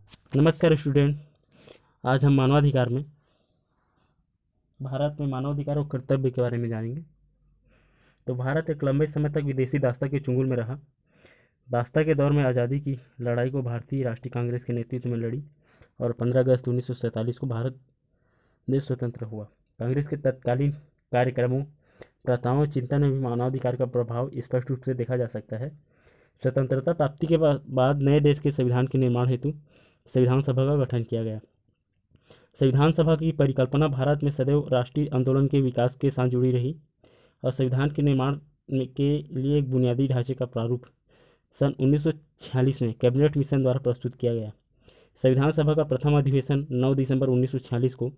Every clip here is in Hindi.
नमस्कार स्टूडेंट। आज हम मानवाधिकार में भारत में मानवाधिकार और कर्तव्य के बारे में जानेंगे। तो भारत एक लंबे समय तक विदेशी दासता के चंगुल में रहा। दासता के दौर में आज़ादी की लड़ाई को भारतीय राष्ट्रीय कांग्रेस के नेतृत्व में लड़ी और 15 अगस्त 1947 को भारत देश स्वतंत्र हुआ। कांग्रेस के तत्कालीन कार्यक्रमों, प्रथाओं और चिंतन में भी मानवाधिकार का प्रभाव स्पष्ट रूप से देखा जा सकता है। स्वतंत्रता प्राप्ति के बाद नए देश के संविधान के निर्माण हेतु संविधान सभा का गठन किया गया। संविधान सभा की परिकल्पना भारत में सदैव राष्ट्रीय आंदोलन के विकास के साथ जुड़ी रही और संविधान के निर्माण के लिए एक बुनियादी ढांचे का प्रारूप सन 1946 में कैबिनेट मिशन द्वारा प्रस्तुत किया गया। संविधान सभा का प्रथम अधिवेशन 9 दिसंबर 1946 को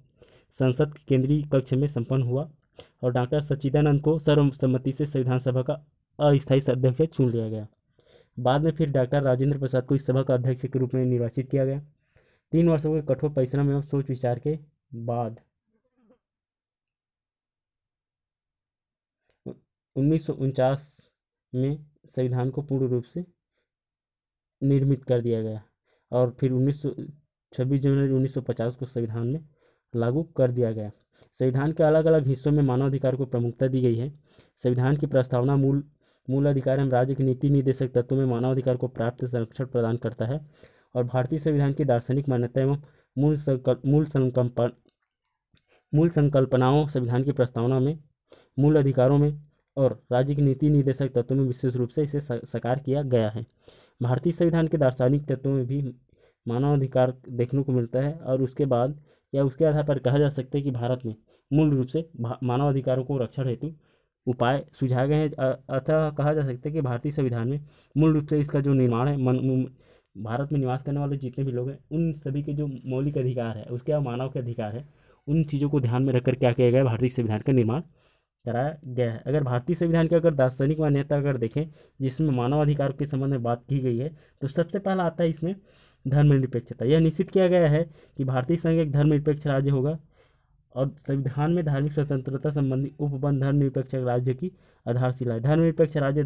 संसद के केंद्रीय कक्ष में संपन्न हुआ और डॉक्टर सच्चिदानंद को सर्वसम्मति से संविधान सभा का अस्थायी अध्यक्ष चुन लिया गया। बाद में फिर डॉक्टर राजेंद्र प्रसाद को इस सभा का अध्यक्ष के रूप में निर्वाचित किया गया। 3 वर्षों के कठोर परिश्रम एवं सोच विचार के बाद 1949 में संविधान को पूर्ण रूप से निर्मित कर दिया गया और फिर 26 जनवरी 1950 को संविधान में लागू कर दिया गया। संविधान के अलग अलग हिस्सों में मानवाधिकार को प्रमुखता दी गई है। संविधान की प्रस्तावना मूल अधिकार एवं राज्य के नीति निर्देशक तत्वों में मानवाधिकार को प्राप्त संरक्षण प्रदान करता है और भारतीय संविधान की दार्शनिक मान्यता एवं मूल संकल्पनाओं संविधान की प्रस्तावना में मूल अधिकारों में और राज्य के नीति निर्देशक तत्वों में विशेष रूप से इसे साकार किया गया है। भारतीय संविधान के दार्शनिक तत्वों में भी मानवाधिकार देखने को मिलता है और उसके बाद या उसके आधार पर कहा जा सकता है कि भारत में मूल रूप से मानवाधिकारों को रक्षण हेतु उपाय सुझाए गए हैं। अतः कहा जा सकता है कि भारतीय संविधान में मूल रूप से इसका जो निर्माण है, भारत में निवास करने वाले जितने भी लोग हैं उन सभी के जो मौलिक अधिकार है, उसके अलावा मानव के अधिकार है, उन चीज़ों को ध्यान में रखकर क्या किया गया है, भारतीय संविधान का निर्माण कराया गया है। अगर भारतीय संविधान की अगर दार्शनिक मान्यता अगर देखें जिसमें मानवाधिकार के संबंध में बात की गई है तो सबसे पहला आता है इसमें धर्मनिरपेक्षता। यह निश्चित किया गया है कि भारतीय संघ एक धर्मनिरपेक्ष राज्य होगा और संविधान में धार्मिक स्वतंत्रता संबंधी उपबंध धर्मनिरपेक्ष राज्य की आधारशिला है। धर्मनिरपेक्ष राज्य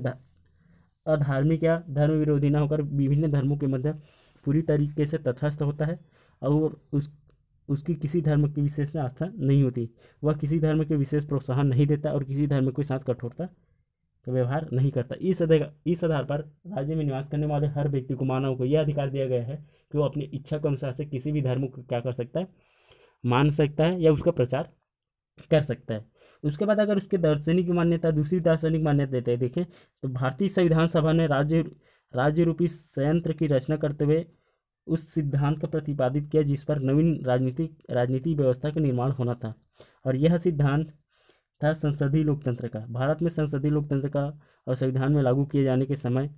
अधार्मिक या धर्म विरोधी न होकर विभिन्न धर्मों के मध्य पूरी तरीके से तटस्थ होता है और उसकी किसी धर्म के विशेष में आस्था नहीं होती। वह किसी धर्म के विशेष प्रोत्साहन नहीं देता और किसी धर्म के साथ कठोरता का व्यवहार नहीं करता। इस आधार पर राज्य में निवास करने वाले हर व्यक्ति को, मानव को यह अधिकार दिया गया है कि वो अपनी इच्छा के अनुसार से किसी भी धर्म को क्या कर सकता है, मान सकता है या उसका प्रचार कर सकता है। उसके बाद अगर उसके दार्शनिक मान्यता, दूसरी दार्शनिक मान्यता देते हैं देखें तो भारतीय संविधान सभा ने राज्य रूपी संयंत्र की रचना करते हुए उस सिद्धांत का प्रतिपादित किया जिस पर नवीन राजनीतिक व्यवस्था का निर्माण होना था और यह सिद्धांत था संसदीय लोकतंत्र का। भारत में संसदीय लोकतंत्र का और संविधान में लागू किए जाने के समय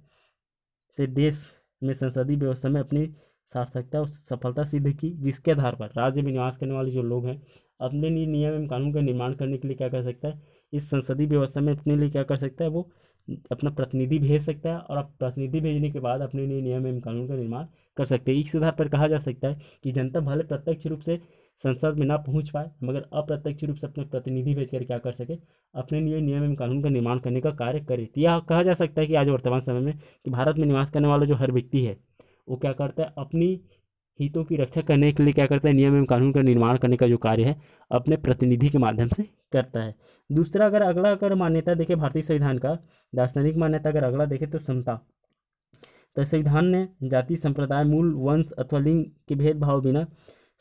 से देश में संसदीय व्यवस्था में अपनी सार्थकता और सफलता सिद्ध की, जिसके आधार पर राज्य में निवास करने वाले जो लोग हैं अपने लिए नियम एवं कानून का निर्माण करने के लिए क्या कर सकता है, इस संसदीय व्यवस्था में अपने लिए क्या कर सकता है, वो अपना प्रतिनिधि भेज सकता है और अब प्रतिनिधि भेजने के बाद अपने लिए नियम एवं कानून का निर्माण कर सकते हैं। इस आधार पर कहा जा सकता है कि जनता भले प्रत्यक्ष रूप से संसद में ना पहुंच पाए मगर अप्रत्यक्ष रूप से अपने प्रतिनिधि भेजकर क्या कर सके, अपने लिए नियम एवं कानून का निर्माण करने का कार्य करे। तो यह कहा जा सकता है कि आज वर्तमान समय में कि भारत में निवास करने वाला जो हर व्यक्ति है वो क्या करता है, अपनी हितों की रक्षा करने के लिए क्या करता है, नियम एवं कानून का निर्माण करने का जो कार्य है अपने प्रतिनिधि के माध्यम से करता है। दूसरा अगर मान्यता देखें भारतीय संविधान का दार्शनिक मान्यता अगर अगला देखें तो समता। तो संविधान ने जाति, संप्रदाय, मूल, वंश अथवा लिंग के भेदभाव बिना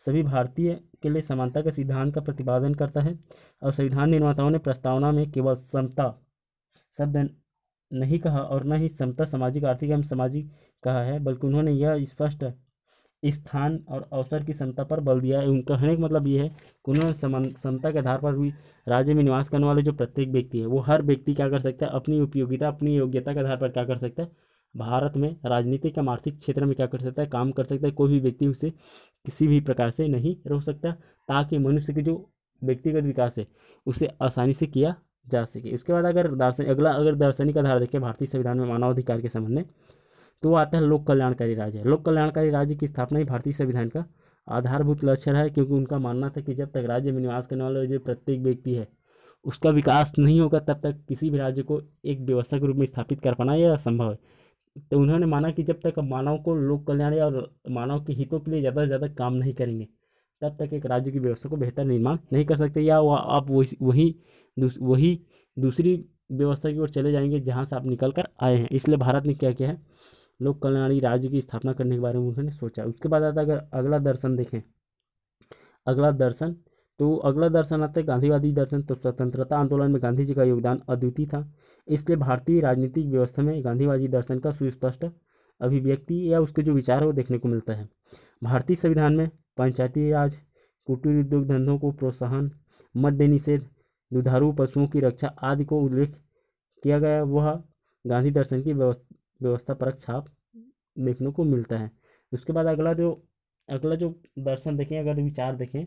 सभी भारतीय के लिए समानता के सिद्धांत का प्रतिपादन करता है और संविधान निर्माताओं ने प्रस्तावना में केवल समता शब्द नहीं कहा और न ही समता सामाजिक, आर्थिक एवं सामाजिक कहा है, बल्कि उन्होंने यह स्पष्ट स्थान और अवसर की समता पर बल दिया है। उनका कहने का मतलब ये है कि उन्होंने समता के आधार पर भी राज्य में निवास करने वाले जो प्रत्येक व्यक्ति है वो हर व्यक्ति क्या कर सकता है, अपनी उपयोगिता, अपनी योग्यता के आधार पर क्या कर सकता है, भारत में राजनीतिक या आर्थिक क्षेत्र में क्या कर सकता है, काम कर सकता है। कोई भी व्यक्ति उसे किसी भी प्रकार से नहीं रोक सकता ताकि मनुष्य के जो व्यक्तिगत विकास है उसे आसानी से किया जा सके। उसके बाद अगर दार्शनिक आधार देखें भारतीय संविधान में मानवाधिकार के संबंध में तो वो आता है लोक कल्याणकारी राज्य। लोक कल्याणकारी राज्य की स्थापना ही भारतीय संविधान का आधारभूत लक्ष्य है, क्योंकि उनका मानना था कि जब तक राज्य में निवास करने वाला जो प्रत्येक व्यक्ति है उसका विकास नहीं होगा तब तक किसी भी राज्य को एक व्यवस्था के रूप में स्थापित कर पाना यह असंभव है। तो उन्होंने माना कि जब तक मानव को लोक कल्याण और मानव के हितों के लिए ज़्यादा से ज़्यादा काम नहीं करेंगे, तब तक एक राज्य की व्यवस्था को बेहतर निर्माण नहीं कर सकते, या आप वही दूसरी व्यवस्था की ओर चले जाएंगे जहाँ से आप निकल कर आए हैं। इसलिए भारत ने क्या किया है, लोक कल्याणी राज्य की स्थापना करने के बारे में उन्होंने सोचा। उसके बाद आता है, अगर अगला दर्शन देखें, अगला दर्शन अगला दर्शन आता है गांधीवादी दर्शन। तो स्वतंत्रता आंदोलन में गांधी जी का योगदान अद्वितीय था, इसलिए भारतीय राजनीतिक व्यवस्था में गांधीवादी दर्शन का सुस्पष्ट अभिव्यक्ति या उसके जो विचार है वो देखने को मिलता है। भारतीय संविधान में पंचायती राज, कुटीर उद्योग धंधों को प्रोत्साहन, मद्य निषेध, दुधारू पशुओं की रक्षा आदि को उल्लेख किया गया। वह गांधी दर्शन की व्यवस्था परक छाप देखने को मिलता है। उसके बाद अगला जो दर्शन देखें, अगर विचार देखें,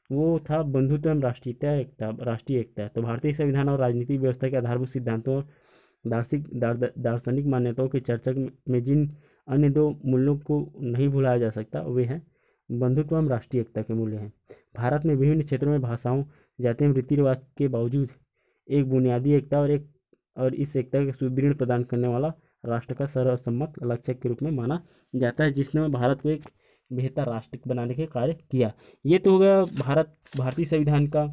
वो था बंधुत्व एवं राष्ट्रीय एकता। तो भारतीय संविधान और राजनीतिक व्यवस्था के आधारभूत सिद्धांतों और दार्शनिक मान्यताओं की चर्चा में जिन अन्य दो मूल्यों को नहीं भुलाया जा सकता, वे हैं बंधुत्व एवं राष्ट्रीय एकता के मूल्य हैं। भारत में विभिन्न क्षेत्रों में भाषाओं, जाति एवं रीति रिवाज के बावजूद एक बुनियादी एकता और इस एकता के सुदृढ़ प्रदान करने वाला राष्ट्र का सर्वसम्मत लक्ष्य के रूप में माना जाता है, जिसने भारत को एक बेहतर राष्ट्र बनाने के कार्य किया। ये तो हो गया भारतीय संविधान का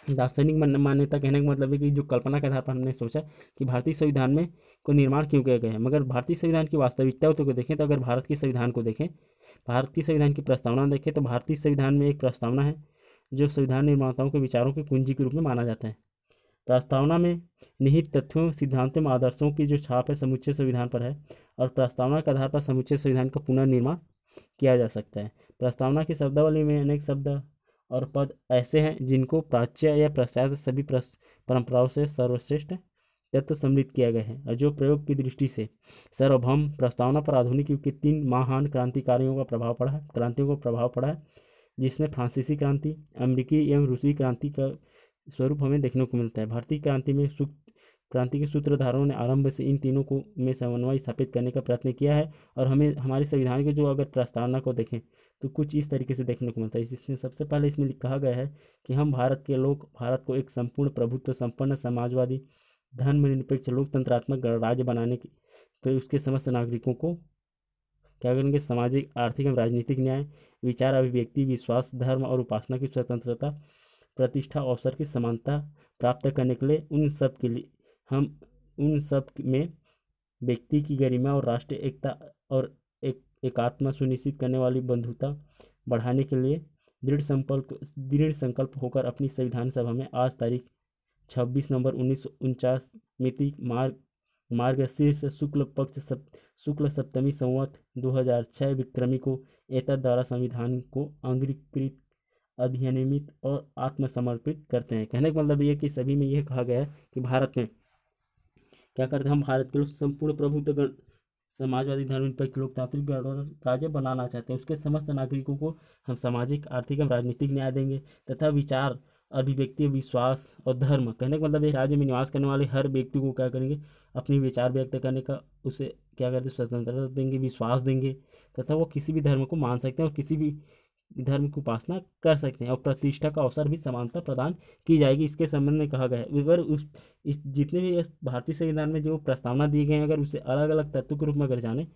दार्शनिक मान्यता। कहने का मतलब है कि जो कल्पना के आधार पर हमने सोचा कि भारतीय संविधान में को निर्माण क्यों किया गया है। मगर भारतीय संविधान की वास्तविकता को देखें तो अगर भारत के संविधान को देखें, भारतीय संविधान की प्रस्तावना देखें, तो भारतीय संविधान में एक प्रस्तावना है जो संविधान निर्माताओं के विचारों की कुंजी के रूप में माना जाता है। प्रस्तावना में निहित तथ्यों, सिद्धांतों एवं आदर्शों की जो छाप है समुच्चय संविधान पर है, और प्रस्तावना के आधार पर समुच्चय संविधान का पुनर्निर्माण किया जा सकता है। प्रस्तावना की शब्दावली में अनेक शब्द और पद ऐसे हैं जिनको प्राच्य या पाश्चात्य सभी परंपराओं से सर्वश्रेष्ठ तत्व सम्मिलित किया गया है, और जो प्रयोग की दृष्टि से सार्वभौम। प्रस्तावना पर आधुनिक युग के 3 महान क्रांतिकारियों का प्रभाव पड़ा है, जिसमें फ्रांसीसी क्रांति, अमेरिकी एवं रूसी क्रांति का स्वरूप हमें देखने को मिलता है। भारतीय क्रांति के सूत्रधारों ने आरंभ से इन तीनों को में समन्वय स्थापित करने का प्रयत्न किया है, और हमें हमारे संविधान के जो अगर प्रस्तावना को देखें तो कुछ इस तरीके से देखने को मिलता है। जिसमें सबसे पहले इसमें कहा गया है कि हम भारत के लोग भारत को एक संपूर्ण प्रभुत्व संपन्न समाजवादी धर्मनिरपेक्ष लोकतंत्रात्मक राज्य बनाने की, तो उसके समस्त नागरिकों को क्या करेंगे, सामाजिक, आर्थिक एवं राजनीतिक न्याय, विचार अभिव्यक्ति, विश्वास, धर्म और उपासना की स्वतंत्रता, प्रतिष्ठा, अवसर की समानता प्राप्त करने के लिए उन सब में व्यक्ति की गरिमा और राष्ट्रीय एकता और एकात्मा सुनिश्चित करने वाली बंधुता बढ़ाने के लिए दृढ़ संकल्प होकर अपनी संविधान सभा में आज तारीख 26 नवंबर 1949 मिति मार्गशीर्ष शुक्ल सप्तमी संवत 2006 विक्रमी को एतद द्वारा संविधान को अंगीकृत, अधिनियमित और आत्मसमर्पित करते हैं। कहने का मतलब ये कि सभी में यह कहा गया है कि भारत में क्या करते हैं, हम भारत के लोग संपूर्ण प्रभुत्व समाजवादी धर्मनिरपेक्ष लोकतांत्रिक राज्य बनाना चाहते हैं। उसके समस्त नागरिकों को हम सामाजिक, आर्थिक एवं राजनीतिक न्याय देंगे तथा विचार, अभिव्यक्ति, विश्वास और धर्म, कहने का मतलब ये राज्य में निवास करने वाले हर व्यक्ति को क्या करेंगे, अपनी विचार व्यक्त करने का उसे क्या कहते हैं, स्वतंत्रता देंगे, विश्वास देंगे, तथा वो किसी भी धर्म को मान सकते हैं और किसी भी धर्म की उपासना कर सकते हैं, और प्रतिष्ठा का अवसर भी समानता प्रदान की जाएगी। इसके संबंध में कहा गया है। अगर जितने भी भारतीय संविधान में जो प्रस्तावना दिए गए हैं, अगर उसे अलग अलग तत्वों के रूप में अगर जाने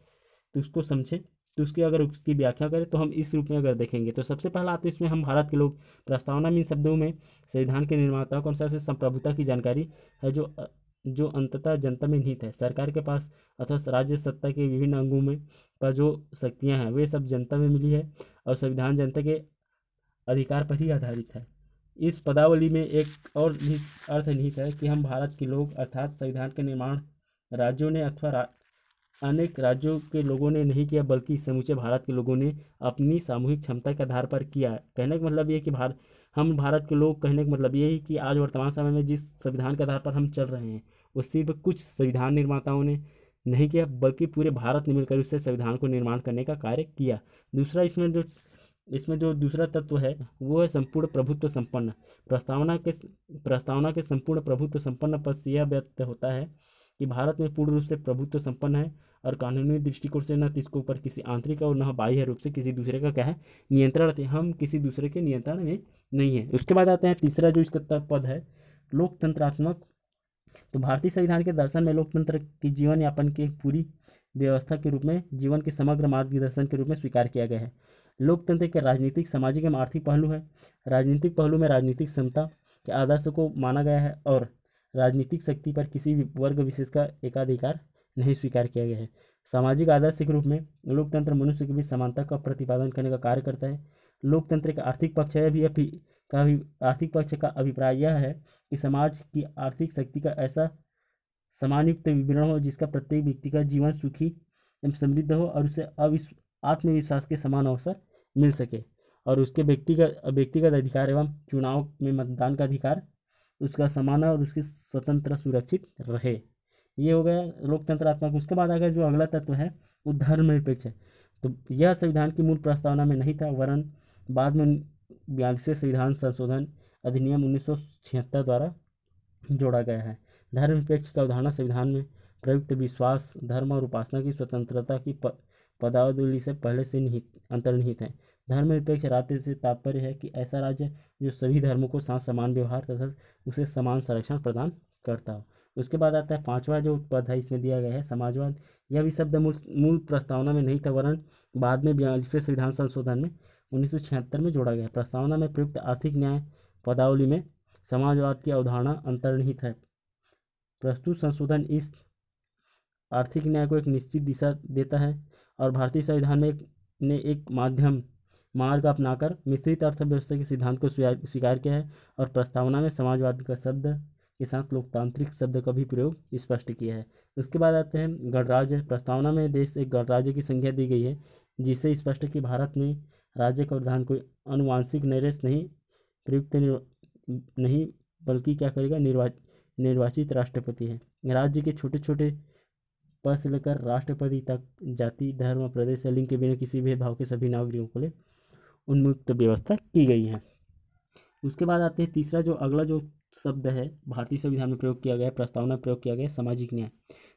तो उसको समझे, तो उसकी व्याख्या करें तो हम इस रूप में अगर देखेंगे तो सबसे पहला आता है इसमें हम भारत के लोग। प्रस्तावना में इन शब्दों में संविधान के निर्माताओं के अनुसार से संप्रभुता की जानकारी है जो अंततः जनता में निहित है। सरकार के पास अथवा राज्य सत्ता के विभिन्न अंगों में का जो शक्तियां हैं वे सब जनता में मिली है, और संविधान जनता के अधिकार पर ही आधारित है। इस पदावली में एक और भी अर्थ निहित है कि हम भारत के लोग, अर्थात संविधान का निर्माण राज्यों ने अथवा अनेक राज्यों के लोगों ने नहीं किया, बल्कि समूचे भारत के लोगों ने अपनी सामूहिक क्षमता के आधार पर किया है। कहने का मतलब ये कि हम भारत के लोग, कहने का मतलब ये है कि आज वर्तमान समय में जिस संविधान के आधार पर हम चल रहे हैं वो सिर्फ कुछ संविधान निर्माताओं ने नहीं किया, बल्कि पूरे भारत ने मिलकर उससे संविधान को निर्माण करने का कार्य किया। दूसरा इसमें जो दूसरा तत्व है वो है संपूर्ण प्रभुत्व संपन्न। प्रस्तावना के संपूर्ण प्रभुत्व संपन्न पद से यह व्यक्त होता है कि भारत में पूर्ण रूप से प्रभुत्व संपन्न है, और कानूनी दृष्टिकोण से न इसके ऊपर किसी आंतरिक और न बाह्य रूप से किसी दूसरे का क्या है, नियंत्रण रहते हैं। हम किसी दूसरे के नियंत्रण में नहीं है। उसके बाद आते हैं तीसरा जो इसका पद है, लोकतंत्रात्मक तो भारतीय संविधान के दर्शन में लोकतंत्र की जीवन यापन की पूरी व्यवस्था के रूप में, जीवन के समग्र मार्गदर्शन के रूप में स्वीकार किया गया है। लोकतंत्र के राजनीतिक, सामाजिक एवं आर्थिक पहलू है। राजनीतिक पहलू में राजनीतिक समता के आदर्श को माना गया है और राजनीतिक शक्ति पर किसी भी वर्ग विशेष का एकाधिकार नहीं स्वीकार किया गया है। सामाजिक आदर्श के रूप में लोकतंत्र मनुष्य के बीच समानता का प्रतिपादन करने का कार्य करता है। लोकतंत्र का आर्थिक पक्ष आर्थिक पक्ष का अभिप्राय यह है कि समाज की आर्थिक शक्ति का ऐसा समानयुक्त विवरण हो जिसका प्रत्येक व्यक्ति का जीवन सुखी एवं समृद्ध हो और उसे आत्मविश्वास के समान अवसर मिल सके, और उसके व्यक्तिगत अधिकार एवं चुनाव में मतदान का अधिकार उसका समान और उसकी स्वतंत्रता सुरक्षित रहे। ये हो गया लोकतंत्रात्मक। उसके बाद अगर जो अगला तत्व है वो धर्मनिरपेक्ष है। तो यह संविधान की मूल प्रस्तावना में नहीं था, वरन बाद में 42वें संविधान संशोधन अधिनियम 1976 द्वारा जोड़ा गया है। धर्मनिरपेक्ष का अवधारणा संविधान में प्रयुक्त विश्वास, धर्म और उपासना की स्वतंत्रता की पदावली से पहले से अंतर्निहित है। धर्मनिरपेक्ष राज्य से तात्पर्य है कि ऐसा राज्य जो सभी धर्मों को साथ समान व्यवहार तथा उसे समान संरक्षण प्रदान करता हो। उसके बाद आता है पांचवा जो पद है इसमें दिया गया है समाजवाद। यह भी शब्द मूल प्रस्तावना में नहीं था, वरन बाद में 42वें संविधान संशोधन में 1976 में जोड़ा गया। प्रस्तावना में प्रयुक्त आर्थिक न्याय पदावली में समाजवाद की अवधारणा अंतर्निहित है। प्रस्तुत संशोधन इस आर्थिक न्याय को एक निश्चित दिशा देता है और भारतीय संविधान ने एक मार्ग अपनाकर मिश्रित अर्थव्यवस्था के सिद्धांत को स्वीकार किया है और प्रस्तावना में समाजवाद का शब्द के साथ लोकतांत्रिक शब्द का भी प्रयोग स्पष्ट किया है। उसके बाद आते हैं गणराज्य। प्रस्तावना में देश एक गणराज्य की संज्ञा दी गई है, जिससे स्पष्ट कि भारत में राज्य का प्रधान कोई आनुवंशिक नरेश नहीं प्रयुक्त नहीं बल्कि क्या करेगा निर्वाचित राष्ट्रपति है। राज्य के छोटे छोटे पद से लेकर राष्ट्रपति तक जाति, धर्म, प्रदेश या लिंग के बिना किसी भेदभाव के सभी नागरिकों के लिए उन्मुक्त व्यवस्था की गई है। उसके बाद आते हैं तीसरा जो अगला जो शब्द है भारतीय संविधान में प्रयोग किया गया है, प्रस्तावना में प्रयोग किया गया है, सामाजिक न्याय।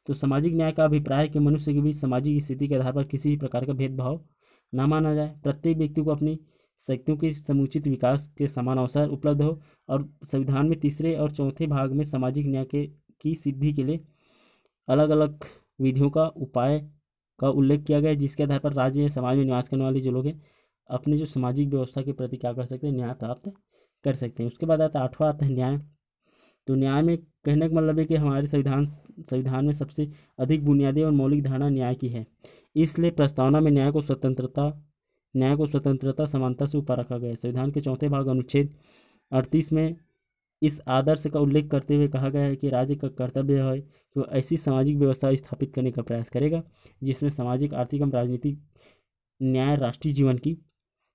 तो सामाजिक न्याय का अभिप्राय है कि मनुष्य के बीच सामाजिक स्थिति के आधार पर किसी भी प्रकार का भेदभाव न माना जाए। प्रत्येक व्यक्ति को अपनी शक्तियों के समुचित विकास के समान अवसर उपलब्ध हो। और संविधान में तीसरे और चौथे भाग में सामाजिक न्याय की सिद्धि के लिए अलग अलग विधियों का उपाय का उल्लेख किया गया है, जिसके आधार पर राज्य या समाज में निवास करने वाले जो लोग हैं अपने जो सामाजिक व्यवस्था के प्रति क्या कर सकते हैं, न्याय प्राप्त कर सकते हैं। उसके बाद आता है आठवां आता है न्याय। तो न्याय में कहने का मतलब है कि हमारे संविधान में सबसे अधिक बुनियादी और मौलिक धारणा न्याय की है। इसलिए प्रस्तावना में न्याय को स्वतंत्रता समानता से ऊपर रखा गया है। संविधान के चौथे भाग अनुच्छेद 38 में इस आदर्श का उल्लेख करते हुए कहा गया है कि राज्य का कर्तव्य है कि वो ऐसी सामाजिक व्यवस्था स्थापित करने का प्रयास करेगा जिसमें सामाजिक, आर्थिक एवं राजनीतिक न्याय राष्ट्रीय जीवन की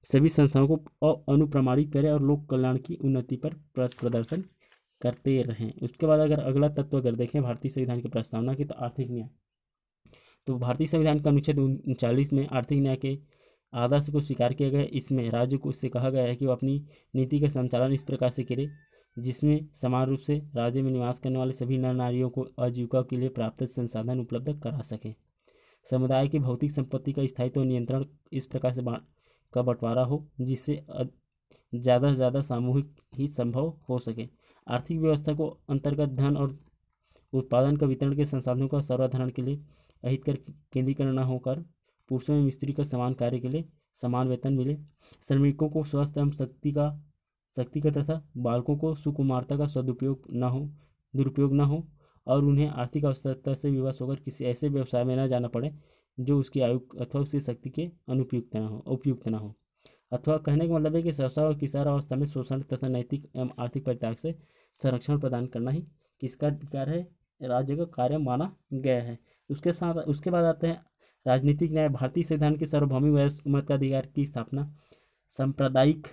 सभी संस्थाओं को अनुप्रमाणित करे और लोक कल्याण की उन्नति पर प्रदर्शन करते रहें। उसके बाद अगर अगला तत्व अगर देखें भारतीय संविधान की प्रस्तावना की, तो आर्थिक न्याय। तो भारतीय संविधान का अनुच्छेद 39 में आर्थिक न्याय के आदर्श को स्वीकार किया गया है। इसमें राज्य को इससे कहा गया है कि वो अपनी नीति का संचालन इस प्रकार से करे जिसमें समान रूप से राज्य में निवास करने वाले सभी नर नारियों को आजीविका के लिए पर्याप्त संसाधन उपलब्ध करा सके। समुदाय की भौतिक संपत्ति का स्थायित्व नियंत्रण इस प्रकार से का बंटवारा हो जिससे ज़्यादा से ज़्यादा सामूहिक ही संभव हो सके। आर्थिक व्यवस्था को अंतर्गत धन और उत्पादन का वितरण के संसाधनों का सर्वाधारण के लिए अहितकर केंद्रीकरण न होकर पुरुषों एवं स्त्री का समान कार्य के लिए समान वेतन मिले। श्रमिकों को स्वस्थ एवं शक्ति का तथा बालकों को सुकुमारता का दुरुपयोग न हो और उन्हें आर्थिक आवश्यकता से विवश होकर किसी ऐसे व्यवसाय में न जाना पड़े जो उसकी आयु अथवा उसकी शक्ति के उपयुक्त न हो। अथवा कहने का मतलब है कि शैशव और किशोरावस्था में शोषण तथा नैतिक एवं आर्थिक परित्याग से संरक्षण प्रदान करना ही किसका अधिकार है, राज्य का कार्य माना गया है। उसके बाद आते हैं राजनीतिक न्याय। भारतीय संविधान के सार्वभौमिक मताधिकार की स्थापना, सांप्रदायिक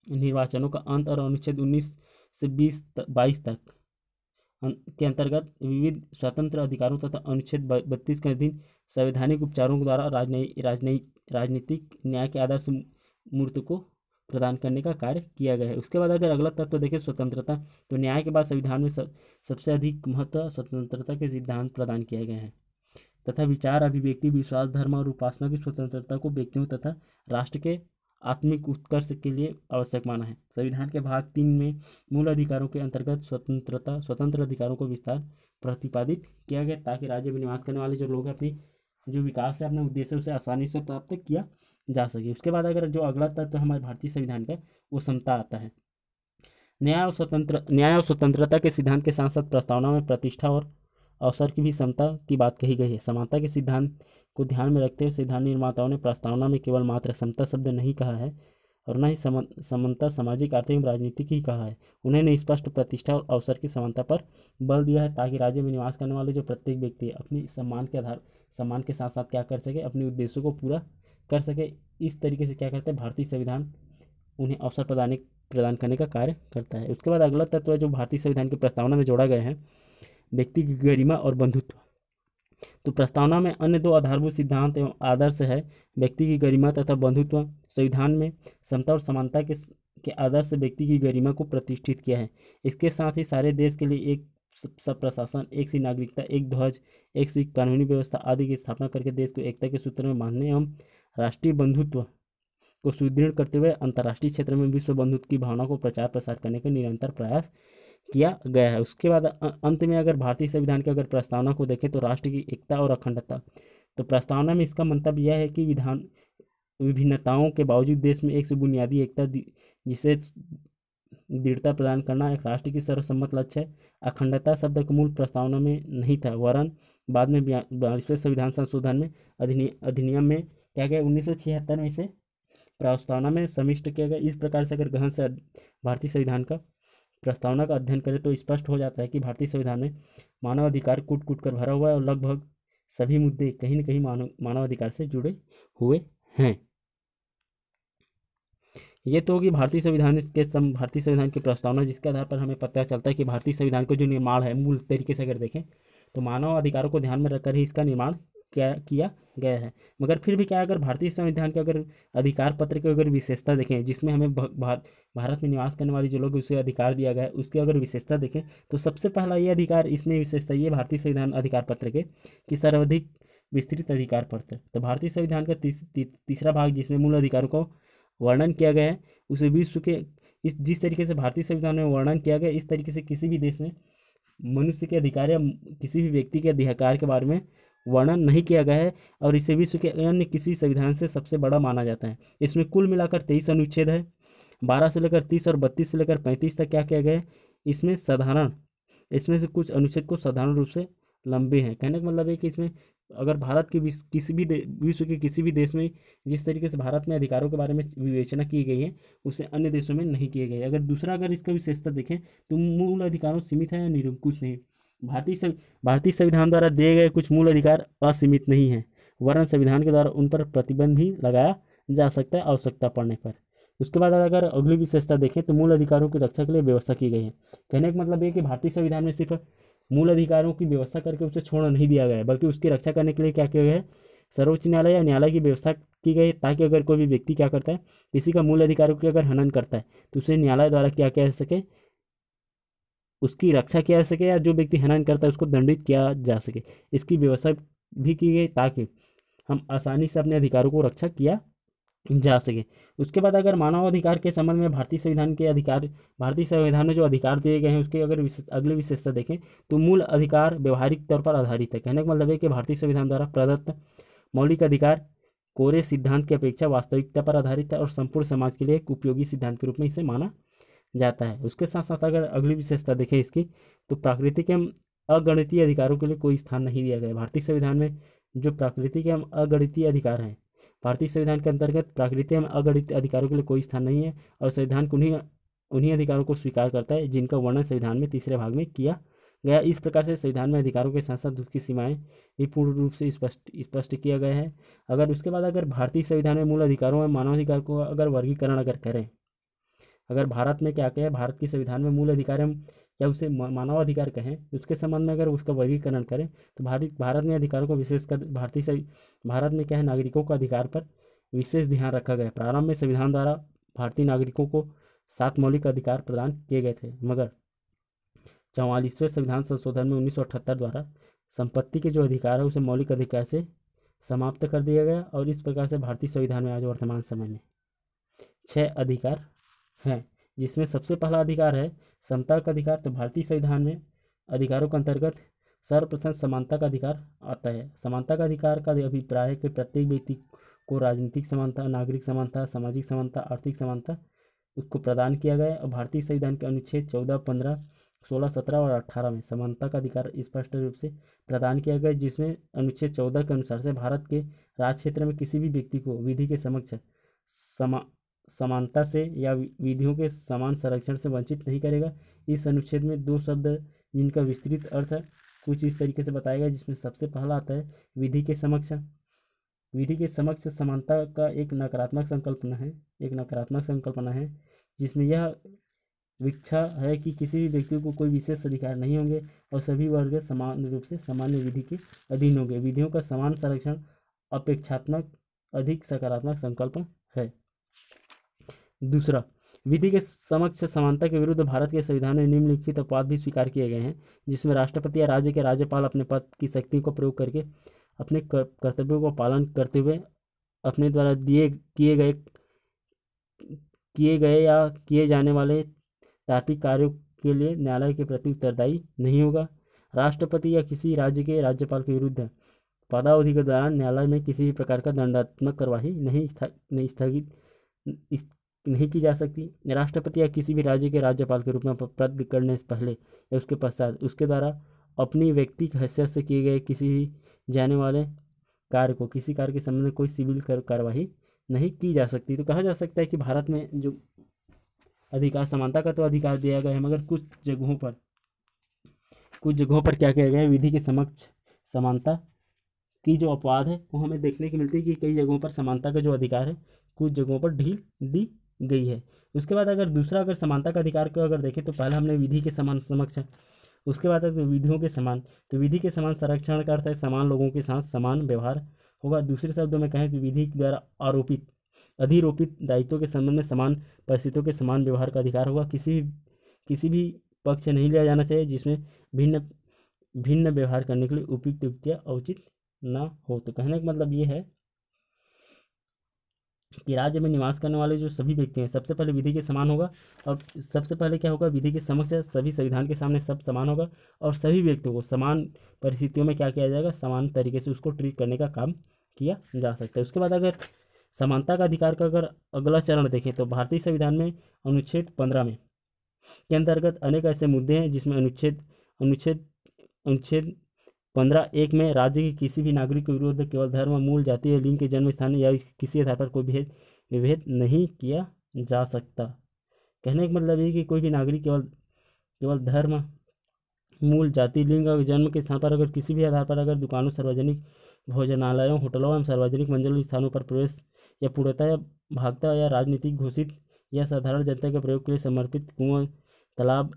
निर्वाचनों का अंत और अनुच्छेद 19 से 22 तक के अंतर्गत विविध स्वतंत्र अधिकारों तथा अनुच्छेद 32 के अधीन संवैधानिक उपचारों द्वारा राजनीतिक न्याय के आदर्श मूर्त को प्रदान करने का कार्य किया गया है। उसके बाद अगर अगला तत्व देखें स्वतंत्रता, तो न्याय के बाद संविधान में सबसे अधिक महत्व स्वतंत्रता के सिद्धांत प्रदान किए गए हैं तथा विचार, अभिव्यक्ति, विश्वास, धर्म और उपासना की स्वतंत्रता को व्यक्तियों तथा राष्ट्र के आत्मिक उत्कर्ष के लिए आवश्यक माना है। संविधान के भाग 3 में मूल अधिकारों के अंतर्गत स्वतंत्र अधिकारों को विस्तार प्रतिपादित किया गया ताकि राज्य में निवास करने वाले जो लोग हैं अपनी जो विकास है अपने उद्देश्य उसे आसानी से प्राप्त किया जा सके। उसके बाद अगर जो अगला तत्व हमारे भारतीय संविधान का वो समता आता है। न्याय और स्वतंत्रता के सिद्धांत के साथ साथ प्रस्तावना में प्रतिष्ठा और अवसर की भी समता की बात कही गई है। समानता के सिद्धांत को ध्यान में रखते हुए सिद्धांत निर्माताओं ने प्रस्तावना में केवल मात्र समता शब्द नहीं कहा है और न ही समानता सामाजिक, आर्थिक एवं राजनीतिक ही कहा है। उन्होंने स्पष्ट प्रतिष्ठा और अवसर की समानता पर बल दिया है ताकि राज्य में निवास करने वाले जो प्रत्येक व्यक्ति अपनी सम्मान के साथ साथ क्या कर सके, अपने उद्देश्यों को पूरा कर सके। इस तरीके से क्या करते हैं, भारतीय संविधान उन्हें अवसर प्रदान करने का कार्य करता है। उसके बाद अगला तत्व है जो भारतीय संविधान की प्रस्तावना में जोड़ा गया है, व्यक्ति की गरिमा और बंधुत्व। तो प्रस्तावना में अन्य दो आधारभूत सिद्धांत एवं आदर्श है, व्यक्ति की गरिमा तथा बंधुत्व। संविधान में समता और समानता के आदर्श से व्यक्ति की गरिमा को प्रतिष्ठित किया है। इसके साथ ही सारे देश के लिए एक सब प्रशासन, एक सी नागरिकता, एक ध्वज, एक सी कानूनी व्यवस्था आदि की स्थापना करके देश को एकता के सूत्र में बांधने एवं राष्ट्रीय बंधुत्व को सुदृढ़ करते हुए अंतर्राष्ट्रीय क्षेत्र में विश्व बंधुत्व की भावना को प्रचार प्रसार करने का निरंतर प्रयास किया गया है। उसके बाद अंत में अगर भारतीय संविधान की अगर प्रस्तावना को देखें तो राष्ट्र की एकता और अखंडता। तो प्रस्तावना में इसका मंतव्य यह है कि विभिन्नताओं के बावजूद देश में एक से बुनियादी एकता जिसे दृढ़ता प्रदान करना एक राष्ट्र की सर्वसम्मत लक्ष्य है। अखंडता शब्द का मूल प्रस्तावना में नहीं था, वरन बाद में 42वें संविधान संशोधन में अधिनियम में क्या गया 1976 में इसे प्रस्तावना में समिष्ट किया गया। इस प्रकार से अगर गहन से भारतीय संविधान का प्रस्तावना का अध्ययन करें तो स्पष्ट हो जाता है कि भारतीय संविधान में मानव अधिकार कूट कूट कर भरा हुआ है और लगभग सभी मुद्दे कहीं न कहीं मानव अधिकार से जुड़े हुए हैं। ये तो होगी भारतीय संविधान की प्रस्तावना, जिसके आधार पर हमें पता चलता है कि भारतीय संविधान का जो निर्माण है मूल तरीके से अगर देखें तो मानव अधिकारों को ध्यान में रखकर ही इसका निर्माण किया गया है। मगर फिर भी क्या, अगर भारतीय संविधान के अगर अधिकार पत्र की अगर विशेषता देखें, जिसमें हमें भारत में निवास करने वाले जो लोग उसे अधिकार दिया गया है, उसकी अगर विशेषता देखें तो सबसे पहला ये अधिकार, इसमें विशेषता ये भारतीय संविधान अधिकार पत्र के कि सर्वाधिक विस्तृत अधिकार पत्र। तो भारतीय संविधान का तीसरा भाग जिसमें मूल अधिकारों को वर्णन किया गया है, उसे विश्व के जिस तरीके से भारतीय संविधान में वर्णन किया गया, इस तरीके से किसी भी देश में मनुष्य के अधिकार या किसी भी व्यक्ति के अधिकार के बारे में वर्णन नहीं किया गया है और इसे विश्व के अन्य किसी संविधान से सबसे बड़ा माना जाता है। इसमें कुल मिलाकर 23 अनुच्छेद है, 12 से लेकर 30 और 32 से लेकर 35 तक क्या किया गया है, इसमें से कुछ अनुच्छेद को साधारण रूप से लंबे हैं। कहने का मतलब है कि इसमें अगर भारत के विश्व के किसी भी देश में जिस तरीके से भारत में अधिकारों के बारे में विवेचना की गई है उसे अन्य देशों में नहीं किए गए। अगर इसका विशेषता देखें तो मूल अधिकारों सीमित है या निरंकुश नहीं। भारतीय संविधान द्वारा दिए गए कुछ मूल अधिकार असीमित नहीं है, वरन संविधान के द्वारा उन पर प्रतिबंध भी लगाया जा सकता है आवश्यकता पड़ने पर। उसके बाद अगर अगली विशेषता देखें तो मूल अधिकारों की रक्षा के लिए व्यवस्था की गई है। कहने का मतलब ये कि भारतीय संविधान में सिर्फ मूल अधिकारों की व्यवस्था करके उसे छोड़ नहीं दिया गया है, बल्कि उसकी रक्षा करने के लिए क्या किया गया है, सर्वोच्च न्यायालय या न्यायालय की व्यवस्था की गई है, ताकि अगर कोई भी व्यक्ति क्या करता है, किसी का मूल अधिकारों की अगर हनन करता है तो उसे न्यायालय द्वारा क्या किया जा सके, उसकी रक्षा किया जा सके, या जो व्यक्ति हनन करता है उसको दंडित किया जा सके। इसकी व्यवस्था भी की गई ताकि हम आसानी से अपने अधिकारों को रक्षा किया जा सके। उसके बाद अगर मानव अधिकार के संबंध में भारतीय संविधान में जो अधिकार दिए गए हैं उसके अगर अगली विशेषता देखें तो मूल अधिकार व्यवहारिक तौर पर आधारित है। कहने का मतलब है कि भारतीय संविधान द्वारा प्रदत्त मौलिक अधिकार कोरे सिद्धांत की अपेक्षा वास्तविकता पर आधारित है और संपूर्ण समाज के लिए एक उपयोगी सिद्धांत के रूप में इसे माना जाता है। उसके साथ साथ अगर अगली विशेषता देखें इसकी तो प्राकृतिक एवं अगणितीय अधिकारों के लिए कोई स्थान नहीं दिया गया है। भारतीय संविधान में जो प्राकृतिक एवं अगणितीय अधिकार हैं, भारतीय संविधान के अंतर्गत प्राकृतिक एवं अगणित अधिकारों के लिए कोई स्थान नहीं है और संविधान उन्हीं अधिकारों को स्वीकार करता है जिनका वर्णन संविधान में तीसरे भाग में किया गया। इस प्रकार से संविधान में अधिकारों के साथ साथ उसकी सीमाएं भी पूर्ण रूप से स्पष्ट किया गया है। अगर उसके बाद अगर भारतीय संविधान में मूल अधिकारों और मानवाधिकार को अगर वर्गीकरण अगर करें, अगर भारत में क्या क्या है, भारत के संविधान में मूल अधिकार या उसे मानवाधिकार कहें, उसके संबंध में अगर उसका वर्गीकरण करें तो भारत में अधिकारों को विशेषकर भारत में क्या है, नागरिकों का अधिकार पर विशेष ध्यान रखा गया। प्रारंभ में संविधान द्वारा भारतीय नागरिकों को 7 मौलिक अधिकार प्रदान किए गए थे, मगर 44वें संविधान संशोधन में 1978 द्वारा संपत्ति के जो अधिकार है उसे मौलिक अधिकार से समाप्त कर दिया गया और इस प्रकार से भारतीय संविधान में आज वर्तमान समय में 6 अधिकार हैं, जिसमें सबसे पहला अधिकार है समता का अधिकार। तो भारतीय संविधान में अधिकारों के अंतर्गत सर्वप्रथम समानता का अधिकार आता है। समानता का अधिकार का अभिप्राय है कि प्रत्येक व्यक्ति को राजनीतिक समानता, नागरिक समानता, सामाजिक समानता, आर्थिक समानता उसको प्रदान किया गया है। और भारतीय संविधान के अनुच्छेद 14, 15, 16, 17 और 18 में समानता का अधिकार स्पष्ट रूप से प्रदान किया गया है, जिसमें अनुच्छेद 14 के अनुसार से भारत के राज क्षेत्र में किसी भी व्यक्ति को विधि के समक्ष समानता से या विधियों के समान संरक्षण से वंचित नहीं करेगा। इस अनुच्छेद में 2 शब्द जिनका विस्तृत अर्थ है कुछ इस तरीके से बताया गया, जिसमें सबसे पहला आता है विधि के समक्ष। विधि के समक्ष समानता का एक नकारात्मक संकल्पना है, जिसमें यह विवक्षा है कि किसी भी व्यक्ति को कोई विशेष अधिकार नहीं होंगे और सभी वर्ग समान रूप से सामान्य विधि के अधीन होंगे। विधियों का समान संरक्षण अपेक्षात्मक अधिक सकारात्मक संकल्प है। दूसरा, विधि के समक्ष समानता के विरुद्ध भारत के संविधान में निम्नलिखित अपवाद भी स्वीकार किए गए हैं, जिसमें राष्ट्रपति या राज्य के राज्यपाल अपने पद की शक्ति को प्रयोग करके अपने कर्तव्यों को पालन करते हुए अपने द्वारा किए गए या किए जाने वाले तार्किक कार्यों के लिए न्यायालय के प्रति उत्तरदायी नहीं होगा। राष्ट्रपति या किसी राज्य के राज्यपाल के विरुद्ध पदावधि के दौरान न्यायालय में किसी भी प्रकार का दंडात्मक कार्यवाही नहीं की जा सकती। राष्ट्रपति या किसी भी राज्य के राज्यपाल के रूप में पद करने से पहले या उसके पश्चात उसके द्वारा अपनी व्यक्तिगत हैसियत से किए गए किसी भी जाने वाले किसी कार्य के संबंध में कोई सिविल कार्यवाही नहीं की जा सकती। तो कहा जा सकता है कि भारत में जो अधिकार, समानता का तो अधिकार दिया गया है, मगर कुछ जगहों पर क्या किया गया है, विधि के समक्ष समानता की जो अपवाद है वो हमें देखने को मिलती है कि कई जगहों पर समानता का जो अधिकार है कुछ जगहों पर ढील दी गई है। उसके बाद अगर समानता का अधिकार को अगर देखें तो पहले हमने विधि के समान समक्ष, उसके बाद विधियों के समान। तो विधि के समान संरक्षण का अर्थ है समान लोगों के साथ समान व्यवहार होगा। दूसरे शब्दों में कहें तो विधि द्वारा अधिरोपित दायित्वों के संबंध में समान परिस्थितियों के समान व्यवहार का अधिकार होगा। किसी भी पक्ष से नहीं लिया जाना चाहिए जिसमें भिन्न व्यवहार करने के लिए उपयुक्त युक्तियाँ उचित ना हो। तो कहने का मतलब ये है कि राज्य में निवास करने वाले जो सभी व्यक्ति हैं सबसे पहले विधि के समान होगा। और सबसे पहले क्या होगा, विधि के समक्ष सभी संविधान के सामने सब समान होगा और सभी व्यक्तियों को समान परिस्थितियों में क्या किया जाएगा, समान तरीके से उसको ट्रीट करने का काम किया जा सकता है। उसके बाद अगर समानता का अधिकार का अगर अगला चरण देखें तो भारतीय संविधान में अनुच्छेद 15 में के अंतर्गत अनेक ऐसे मुद्दे हैं जिसमें अनुच्छेद 15(1) में राज्य के किसी भी नागरिक के विरुद्ध केवल धर्म, मूल, जाति या लिंग के जन्म स्थान या किसी आधार पर कोई विभेद नहीं किया जा सकता। कहने का मतलब ये कि कोई भी नागरिक केवल धर्म, मूल, जाति, लिंग और जन्म के स्थान पर अगर किसी भी आधार पर अगर दुकानों, सार्वजनिक भोजनालयों, होटलों एवं सार्वजनिक मंजिलों स्थानों पर प्रवेश या पूर्णतः या भागता या राजनीतिक घोषित या साधारण जनता के प्रयोग के लिए समर्पित कुआं, तालाब,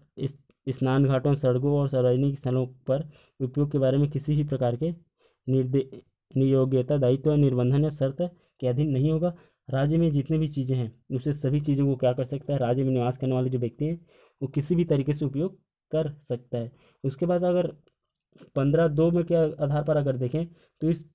स्नान घाटों, सड़कों और सार्वजनिक स्थलों पर उपयोग के बारे में किसी भी प्रकार के नियोग्यता, दायित्व, निर्बंधन या शर्त के अधीन नहीं होगा। राज्य में जितनी भी चीज़ें हैं उसे सभी चीज़ों को क्या कर सकता है, राज्य में निवास करने वाले जो व्यक्ति हैं वो किसी भी तरीके से उपयोग कर सकता है। उसके बाद अगर 15(2) में के आधार पर अगर देखें तो इस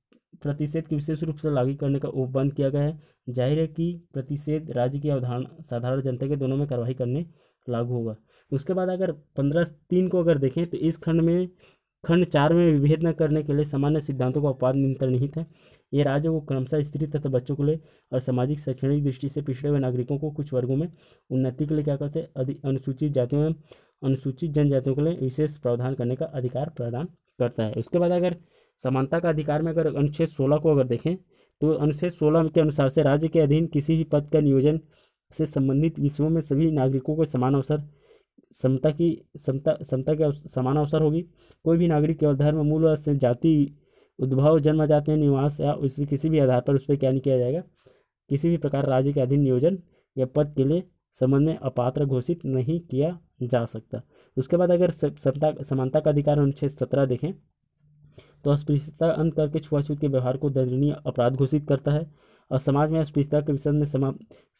प्रतिषेध की विशेष रूप से लागू करने का बंद किया गया है। जाहिर है कि प्रतिषेध राज्य की अवधारणा साधारण जनता के दोनों में कार्रवाई करने लागू होगा। उसके बाद अगर 15(3) को अगर देखें तो इस खंड 4 में विभेद न करने के लिए सामान्य सिद्धांतों का अपवाद अंतर्निहित है। ये राज्य को क्रमशः स्त्री तथा बच्चों के लिए और सामाजिक शैक्षणिक दृष्टि से पिछड़े हुए नागरिकों को कुछ वर्गों में उन्नति के लिए क्या करते हैं, अनुसूचित जातियों एवं अनुसूचित जनजातियों के लिए विशेष प्रावधान करने का अधिकार प्रदान करता है। उसके बाद अगर समानता का अधिकार में अगर अनुच्छेद 16 को अगर देखें तो अनुच्छेद 16 के अनुसार से राज्य के अधीन किसी भी पद का नियोजन से संबंधित विषयों में सभी नागरिकों को समान अवसर, समता के समान अवसर होगी। कोई भी नागरिक केवल धर्म, मूल व जाति, उद्भव, जन्म, जाति, निवास या उसमें किसी भी आधार पर उस पर क्या नहीं किया जाएगा, किसी भी प्रकार राज्य के अधीन नियोजन या पद के लिए संबंध में अपात्र घोषित नहीं किया जा सकता। उसके बाद अगर समानता का अधिकार अनुच्छेद 17 देखें तो अस्पृश्यता अंत करके छुआछूत के व्यवहार को दंडनीय अपराध घोषित करता है और समाज में अस्पृश्यता के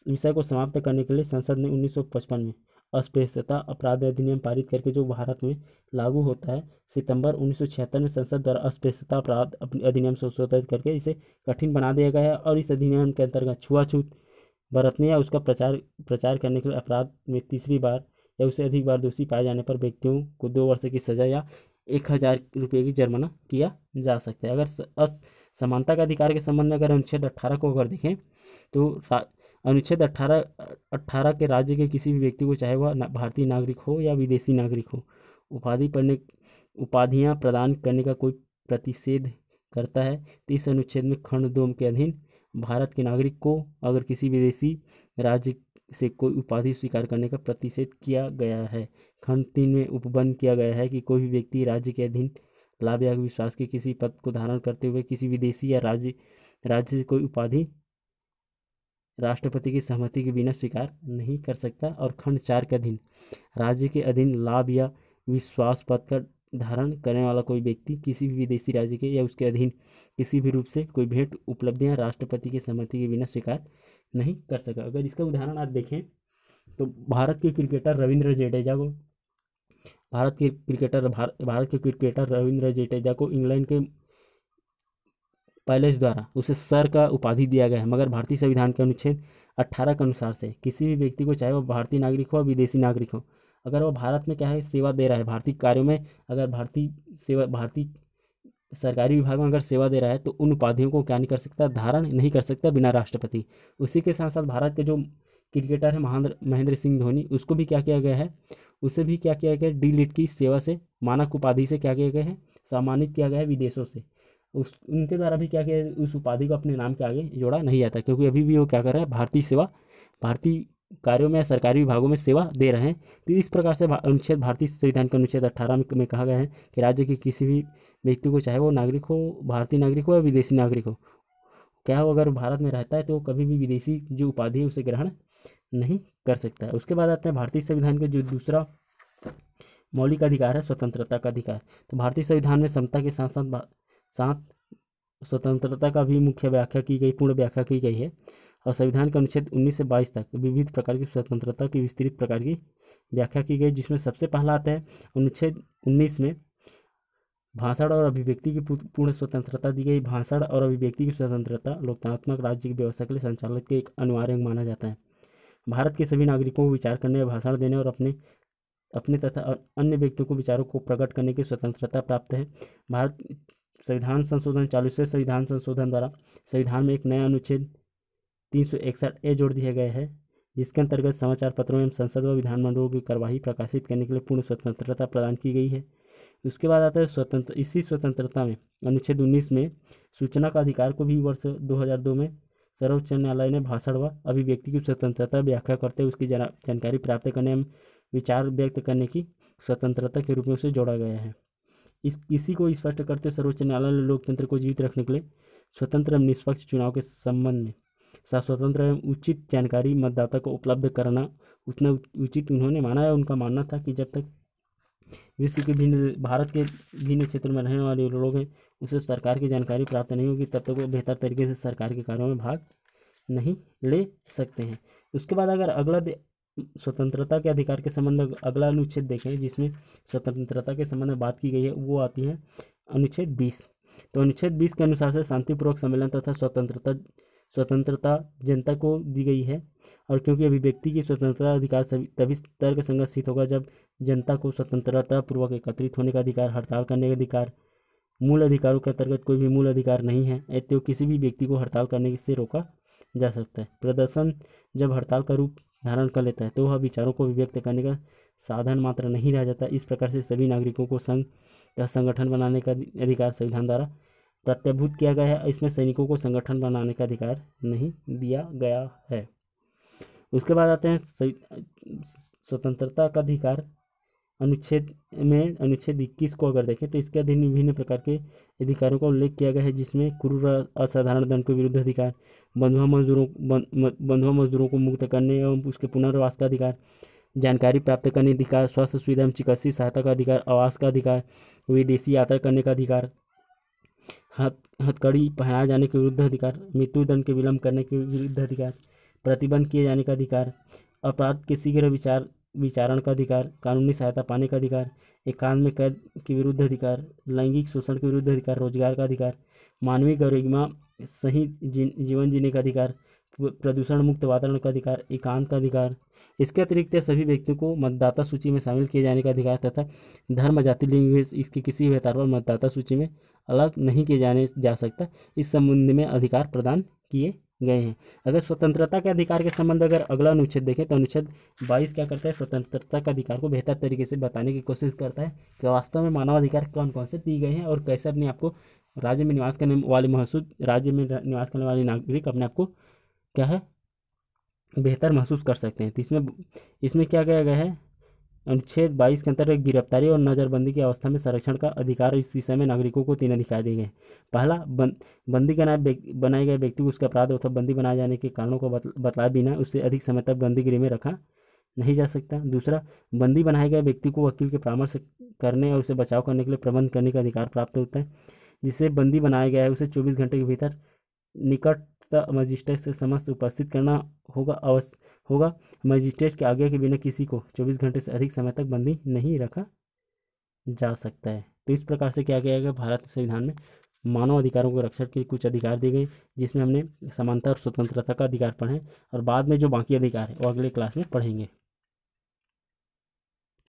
विषय को समाप्त करने के लिए संसद ने 1955 में अस्पृश्यता अपराध अधिनियम पारित करके जो भारत में लागू होता है। सितंबर 1976 में संसद द्वारा अस्पृश्यता अपराध अधिनियम संशोधित करके इसे कठिन बना दिया गया है और इस अधिनियम के अंतर्गत छुआछूत, बरतने या उसका प्रचार प्रचार करने के लिए अपराध में तीसरी बार या उससे अधिक बार दोषी पाए जाने पर व्यक्तियों को 2 वर्ष की सजा या 1000 रुपये की जुर्माना किया जा सकता है। अगर समानता का अधिकार के संबंध में अगर अनुच्छेद 18 को अगर देखें तो अनुच्छेद 18 के राज्य के किसी भी व्यक्ति को, चाहे वह भारतीय नागरिक हो या विदेशी नागरिक हो, उपाधियां प्रदान करने का कोई प्रतिषेध करता है तो इस अनुच्छेद में खंड 2 के अधीन भारत के नागरिक को अगर किसी विदेशी राज्य से कोई उपाधि स्वीकार करने का प्रतिषेध किया गया है। खंड 3 में उपबंध किया गया है कि कोई भी व्यक्ति राज्य के अधीन लाभ या विश्वास के किसी पद को धारण करते हुए किसी विदेशी या राज्य से कोई उपाधि राष्ट्रपति की सहमति के बिना स्वीकार नहीं कर सकता। और खंड 4 के अधीन राज्य के अधीन लाभ या विश्वास पद का धारण करने वाला कोई व्यक्ति किसी भी विदेशी राज्य के या उसके अधीन किसी भी रूप से कोई भेंट उपलब्धियां राष्ट्रपति की सहमति के बिना स्वीकार नहीं कर सका। अगर इसका उदाहरण आप देखें तो भारत के क्रिकेटर रविंद्र जडेजा को इंग्लैंड के पैलेस द्वारा उसे सर का उपाधि दिया गया है, मगर भारतीय संविधान के अनुच्छेद 18 के अनुसार से किसी भी व्यक्ति को, चाहे वह भारतीय नागरिक हो या विदेशी नागरिक हो, अगर वह भारत में क्या है सेवा दे रहा है, भारतीय कार्यों में अगर भारतीय सरकारी विभाग में अगर सेवा दे रहा है तो उन उपाधियों को क्या नहीं कर सकता, धारण नहीं कर सकता बिना राष्ट्रपति। उसी के साथ साथ भारत के जो क्रिकेटर है महेंद्र सिंह धोनी, उसको भी क्या किया गया है, उसे भी क्या किया गया है, डी.लिट की सेवा से मानक उपाधि से क्या किया गया है, सम्मानित किया गया है विदेशों से। उनके द्वारा भी क्या किया, उस उपाधि को अपने नाम के आगे जोड़ा नहीं जाता, क्योंकि अभी भी वो क्या कर रहे हैं, भारतीय कार्यों में सरकारी विभागों में सेवा दे रहे हैं। तो इस प्रकार से भारतीय संविधान के अनुच्छेद 18 में कहा गया है कि राज्य के किसी भी व्यक्ति को, चाहे वो नागरिक हो, भारतीय नागरिक हो या विदेशी नागरिक हो, क्या हो, अगर भारत में रहता है तो कभी भी विदेशी जो उपाधि है उसे ग्रहण नहीं कर सकता है। उसके बाद आते हैं भारतीय संविधान के जो दूसरा मौलिक अधिकार है, स्वतंत्रता का अधिकार। तो भारतीय संविधान में समता के साथ साथ स्वतंत्रता का भी मुख्य व्याख्या की गई, पूर्ण व्याख्या की गई है। और संविधान के अनुच्छेद 19 से 22 तक विविध प्रकार की स्वतंत्रता की विस्तृत प्रकार की व्याख्या की गई, जिसमें सबसे पहला आता है अनुच्छेद 19 में भाषण और अभिव्यक्ति की पूर्ण स्वतंत्रता दी गई। भाषण और अभिव्यक्ति की स्वतंत्रता लोकतांत्रिक राज्य की व्यवस्था के लिए संचालित के एक अनिवार्य अंग माना जाता है। भारत के सभी नागरिकों को विचार करने, भाषण देने और अपने तथा अन्य व्यक्तियों को विचारों को प्रकट करने की स्वतंत्रता प्राप्त है। भारत संविधान संशोधन 40वें संविधान संशोधन द्वारा संविधान में एक नया अनुच्छेद 361A जोड़ दिया गया है, जिसके अंतर्गत समाचार पत्रों एवं संसद व विधानमंडलों की कार्यवाही प्रकाशित करने के लिए पूर्ण स्वतंत्रता प्रदान की गई है। उसके बाद आता है इसी स्वतंत्रता में अनुच्छेद 19 में सूचना का अधिकार को भी वर्ष 2002 में सर्वोच्च न्यायालय ने भाषण व अभिव्यक्ति की स्वतंत्रता व्याख्या करते हुए उसकी जानकारी प्राप्त करने एवं विचार व्यक्त करने की स्वतंत्रता के रूप में उसे जोड़ा गया है। इसी को स्पष्ट करते सर्वोच्च न्यायालय ने लोकतंत्र को जीवित रखने के लिए स्वतंत्र एवं निष्पक्ष चुनाव के संबंध में स्वतंत्र एवं उचित जानकारी मतदाता को उपलब्ध कराना उतना उचित उन्होंने माना है। उनका मानना था कि जब तक विश्व के भारत के भिन्न क्षेत्रों में रहने वाले लोग हैं उसे सरकार की जानकारी प्राप्त नहीं होगी, तब तक वो बेहतर तरीके से सरकार के कार्यों में भाग नहीं ले सकते हैं। उसके बाद अगर अगला स्वतंत्रता के अधिकार के संबंध में अगला अनुच्छेद देखें जिसमें स्वतंत्रता के संबंध में बात की गई है, वो आती है अनुच्छेद 20। तो अनुच्छेद 20 के अनुसार से शांतिपूर्वक सम्मेलन तथा स्वतंत्रता जनता को दी गई है। और क्योंकि अभिव्यक्ति की स्वतंत्रता अधिकार तभी तर्कसंगत सिद्ध होगा जब जनता को स्वतंत्रता पूर्वक एकत्रित होने का अधिकार, हड़ताल करने का अधिकार, मूल अधिकारों के अंतर्गत कोई भी मूल अधिकार नहीं है तो किसी भी व्यक्ति को हड़ताल करने से रोका जा सकता है। प्रदर्शन जब हड़ताल का रूप धारण कर लेता है तो वह विचारों को अभिव्यक्त करने का साधन मात्र नहीं रह जाता। इस प्रकार से सभी नागरिकों को संघ या संगठन बनाने का अधिकार संविधान द्वारा प्रत्याभूत किया गया है। इसमें सैनिकों को संगठन बनाने का अधिकार नहीं दिया गया है। उसके बाद आते हैं स्वतंत्रता का अधिकार अनुच्छेद 21 को अगर देखें तो इसके अधीन विभिन्न प्रकार के अधिकारों का उल्लेख किया गया है, जिसमें क्रूर असाधारण दंड के विरुद्ध अधिकार, बंधुआ मजदूरों को मुक्त करने एवं उसके पुनर्वास का अधिकार, जानकारी प्राप्त करने का अधिकार, स्वास्थ्य सुविधा एवं चिकित्सीय सहायता का अधिकार, आवास का अधिकार, विदेशी यात्रा करने का अधिकार, हथकड़ी पहनाए जाने के विरुद्ध अधिकार, मृत्यु दंड के विलंब करने के विरुद्ध अधिकार, प्रतिबंध किए जाने का अधिकार, अपराध के शीघ्र विचारण का अधिकार, कानूनी सहायता पाने का अधिकार, एकांत में कैद के विरुद्ध अधिकार, लैंगिक शोषण के विरुद्ध अधिकार, रोजगार का अधिकार, मानवीय गरिमा सही जीवन जीने का अधिकार, प्रदूषण मुक्त वातावरण का अधिकार, एकांत का अधिकार। इसके अतिरिक्त सभी व्यक्तियों को मतदाता सूची में शामिल किए जाने का अधिकार तथा धर्म, जाति, लिंग, इसके किसी भी आधार पर मतदाता सूची में अलग नहीं किए जाने जा सकता, इस संबंध में अधिकार प्रदान किए गए हैं। अगर स्वतंत्रता के अधिकार के संबंध में अगर अगला अनुच्छेद देखें तो अनुच्छेद 22 क्या करता है, स्वतंत्रता के अधिकार को बेहतर तरीके से बताने की कोशिश करता है कि वास्तव में मानवाधिकार कौन कौन से दिए गए हैं और कैसे अपने आप को राज्य में निवास करने वाले राज्य में निवास करने वाले नागरिक अपने आप को क्या है बेहतर महसूस कर सकते हैं। तो इसमें क्या किया गया है, अनुच्छेद 22 के अंतर्गत गिरफ्तारी और नज़रबंदी की अवस्था में संरक्षण का अधिकार। इस विषय में नागरिकों को 3 अधिकार दिए गए हैं। पहला, बंदी बनाए गए व्यक्ति को उसके अपराध अथवा बंदी बनाए जाने के कारणों को बतलाए बिना उससे अधिक समय तक बंदी गृह में रखा नहीं जा सकता। दूसरा, बंदी बनाए गए व्यक्ति को वकील के परामर्श करने और उसे बचाव करने के लिए प्रबंध करने का अधिकार प्राप्त होता है। जिसे बंदी बनाया गया है उसे 24 घंटे के भीतर निकट मजिस्ट्रेट से समक्ष उपस्थित करना होगा। मजिस्ट्रेट के आज्ञा के बिना किसी को 24 घंटे से अधिक समय तक बंदी नहीं रखा जा सकता है। तो इस प्रकार से क्या किया गया, भारत संविधान में मानव अधिकारों को रक्षा के कुछ अधिकार दिए गए, जिसमें हमने समानता और स्वतंत्रता का अधिकार पढ़े और बाद में जो बाकी अधिकार है वो अगले क्लास में पढ़ेंगे।